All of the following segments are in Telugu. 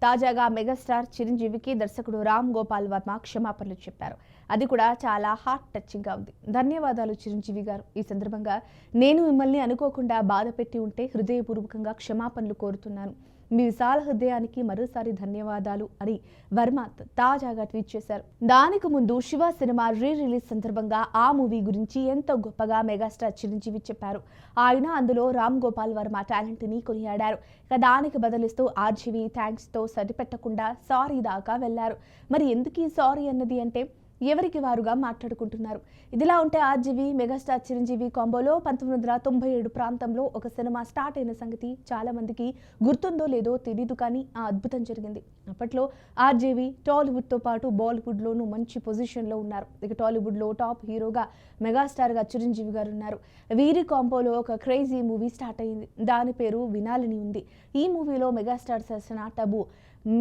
తాజాగా మెగాస్టార్ చిరంజీవికి దర్శకుడు రామ్ గోపాల్ వర్మ క్షమాపణలు చెప్పారు. అది కూడా చాలా హార్ట్ టచింగ్ గా ఉంది. ధన్యవాదాలు చిరంజీవి గారు. ఈ సందర్భంగా నేను మిమ్మల్ని అనుకోకుండా బాధ పెట్టి ఉంటే హృదయపూర్వకంగా క్షమాపణలు కోరుతున్నాను. మీ విశాల హృదయానికి మరోసారి ధన్యవాదాలు అని వర్మ తాజాగా ట్వీట్ చేశారు. దానికి ముందు శివ సినిమా రిలీజ్ సందర్భంగా ఆ మూవీ గురించి ఎంతో గొప్పగా మెగాస్టార్ చిరంజీవి చెప్పారు. ఆయన అందులో రామ్ గోపాల్ వర్మ టాలెంట్ ని కొనియాడారు. దానికి బదులిస్తూ ఆర్జీవి థ్యాంక్స్ తో సరిపెట్టకుండా సారీ దాకా వెళ్లారు. మరి ఎందుకు ఈ సారీ అన్నది అంటే ఎవరికి వారుగా మాట్లాడుకుంటున్నారు. ఇదిలా ఉంటే ఆర్జీవి మెగాస్టార్ చిరంజీవి కాంబోలో 1997 ప్రాంతంలో ఒక సినిమా స్టార్ట్ అయిన సంగతి చాలా మందికి గుర్తుందో లేదో తెలీదు, కానీ ఆ అద్భుతం జరిగింది. అప్పట్లో ఆర్జీవి టాలీవుడ్ తో పాటు బాలీవుడ్ లోనూ మంచి పొజిషన్ లో ఉన్నారు. ఇక టాలీవుడ్ లో టాప్ హీరోగా మెగాస్టార్ గా చిరంజీవి గారు ఉన్నారు. వీరి కాంబోలో ఒక క్రేజీ మూవీ స్టార్ట్ అయింది. దాని పేరు వినాలని ఉంది. ఈ మూవీలో మెగాస్టార్ సరసన టబు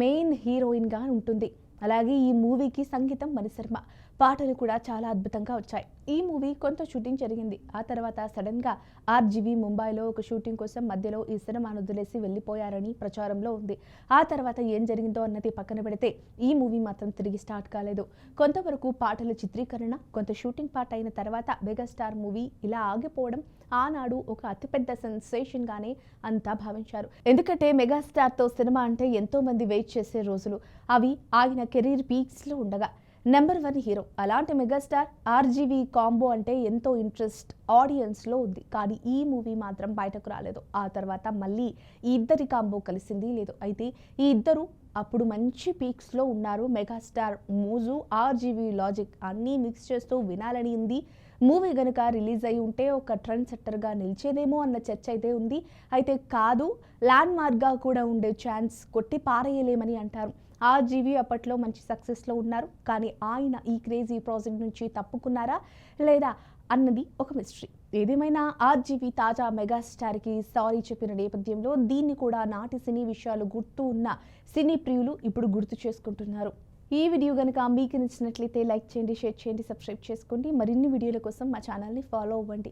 మెయిన్ హీరోయిన్ గా ఉంటుంది. అలాగే ఈ మూవీకి సంగీతం మణిశర్మ, పాటలు కూడా చాలా అద్భుతంగా వచ్చాయి. ఈ మూవీ కొంత షూటింగ్ జరిగింది. ఆ తర్వాత సడన్ గా ఆర్జీవి ముంబైలో ఒక షూటింగ్ కోసం మధ్యలో ఈ సినిమాను వదిలేసి వెళ్లిపోయారని ప్రచారంలో ఉంది. ఆ తర్వాత ఏం జరిగిందో అన్నది పక్కన పెడితే ఈ మూవీ మాత్రం తిరిగి స్టార్ట్ కాలేదు. కొంతవరకు పాటల చిత్రీకరణ, కొంత షూటింగ్ పార్ట్ అయిన తర్వాత మెగాస్టార్ మూవీ ఇలా ఆగిపోవడం ఆనాడు ఒక అతిపెద్ద సెన్సేషన్ గానే అంతా భావించారు. ఎందుకంటే మెగాస్టార్ తో సినిమా అంటే ఎంతో మంది వెయిట్ చేసే రోజులు అవి. ఆయన కెరీర్ పీక్స్ లో ఉండగా నెంబర్ 1 హీరో అలాంటి మెగాస్టార్ ఆర్జీవి కాంబో అంటే ఎంతో ఇంట్రెస్ట్ ఆడియన్స్ లో ఉంది. కానీ ఈ మూవీ మాత్రం బయటకు రాలేదు. ఆ తర్వాత మళ్ళీ ఈ ఇద్దరి కాంబో కలిసింది లేదు. అయితే ఈ ఇద్దరు అప్పుడు మంచి పీక్స్ లో ఉన్నారు. మెగాస్టార్ మోజు, ఆర్జీవి లాజిక్ అన్నీ మిక్స్ చేస్తూ వినాలని ఉంది. మూవీ గనుక రిలీజ్ అయి ఉంటే ఒక ట్రెండ్ సెట్టర్ గా నిలిచేదేమో అన్న చర్చ అయితే ఉంది. అయితే కాదు, ల్యాండ్ మార్క్ గా కూడా ఉండే ఛాన్స్ కొట్టి పారేయలేమని అంటారు. ఆర్జీవి అప్పట్లో మంచి సక్సెస్ లో ఉన్నారు. కానీ ఆయన ఈ క్రేజీ ప్రాజెక్ట్ నుంచి తప్పుకున్నారా లేదా అన్నది ఒక మిస్టరీ. ఏదేమైనా ఆర్జీవి తాజా మెగాస్టార్ కి సారీ చెప్పిన నేపథ్యంలో దీన్ని కూడా నాటి సినీ విషయాలు గుర్తు ఉన్న సినీ ప్రియులు ఇప్పుడు గుర్తు చేసుకుంటున్నారు. ఈ వీడియో కనుక మీకు నచ్చినట్లయితే లైక్ చేయండి, షేర్ చేయండి, సబ్స్క్రైబ్ చేసుకోండి. మరిన్ని వీడియోల కోసం మా ఛానల్ని ఫాలో అవ్వండి.